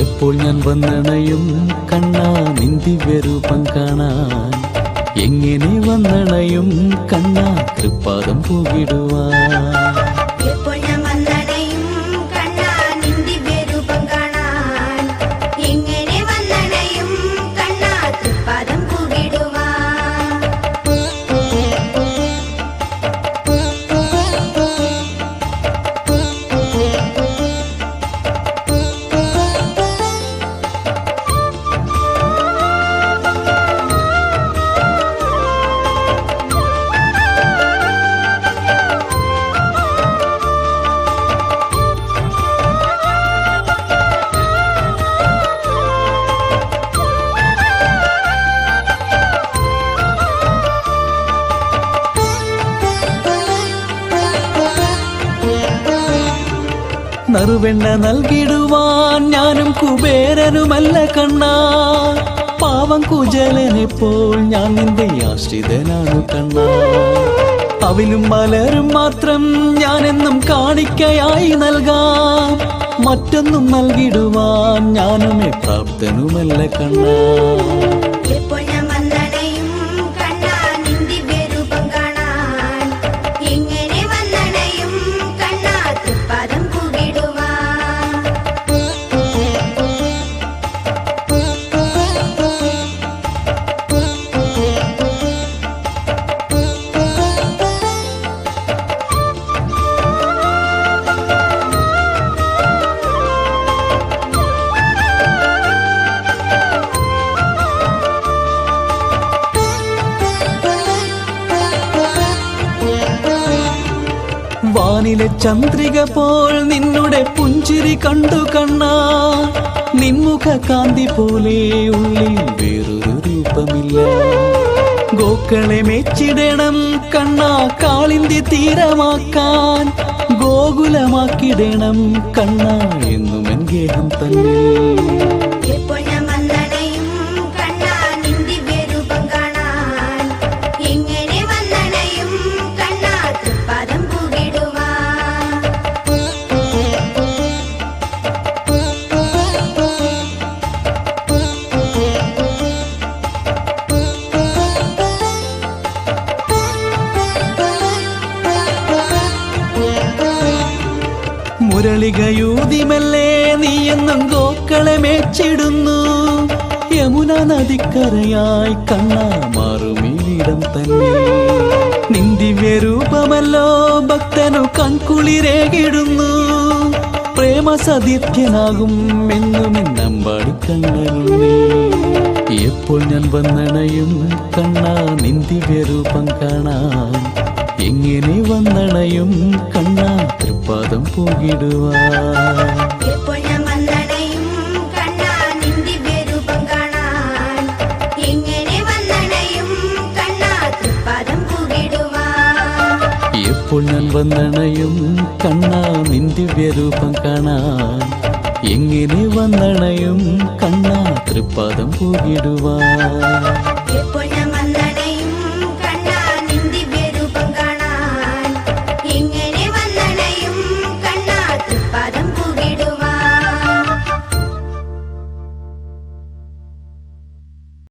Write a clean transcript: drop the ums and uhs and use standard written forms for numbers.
എപ്പോൾ ഞാൻ വന്നണയും കണ്ണാ നിൻ ദിവ്യരൂപം കാണാൻ എങ്ങനെ വന്നണയും കണ്ണാ തൃപ്പാദം പൂകിടുവാൻ നറുവെണ്ണ നൽകിടുവാൻ ഞാനും കുബേരനുമല്ല കണ്ണാ പാവം കുചലനെപ്പോൾ ഞാൻ നിന്റെ ആശ്രിതനാണു കണ്ണാ അവിലും മലരും മാത്രം ഞാനെന്നും കാണിക്കയായി നൽകാം മറ്റൊന്നും നൽകിടുവാൻ ഞാനുമേ പ്രാപ്തനുമല്ല കണ്ണാ വാനിലെ ചന്ദ്രിക പോൽ നിന്നുടെ പുഞ്ചിരി കണ്ടു കണ്ണാ നിൻമുഖ കാന്തി പോലെ ഉള്ളിൽ വേറൊരു രൂപമില്ല ഗോക്കളെ മെച്ചിടണം കണ്ണാ കാളിന്തി തീരമാക്കാൻ ഗോകുലമാക്കിടണം കണ്ണാ എന്നും എൻ ഗേഹം തന്നെ മുരളികയൂതിമല്ലേ നീയെന്നും ഗോക്കളെ മേച്ചിടുന്നു യമുന നദിക്കരയായി കണ്ണാ മാറുമീടം തന്നെ നിൻ ദിവ്യരൂപമല്ലോ ഭക്തനു കൺകുളിരേകിടുന്നു പ്രേമ സതീർത്ഥ്യനാകും എന്നും എന്നമ്പാടി കണ്ണനുണ്ണി എപ്പോൾ ഞാൻ വന്നണയും കണ്ണാ നിൻ ദിവ്യരൂപം കാണാൻ എങ്ങനെ വന്നണയും കണ്ണാ തൃപ്പാദം പൂകിടുവാൻ എപ്പോൾ ഞാൻ വന്നണയും കണ്ണാ നിൻ ദിവ്യരൂപം കാണാൻ എങ്ങനെ വന്നണയും കണ്ണാ തൃപ്പാദം പൂകിടുവാൻ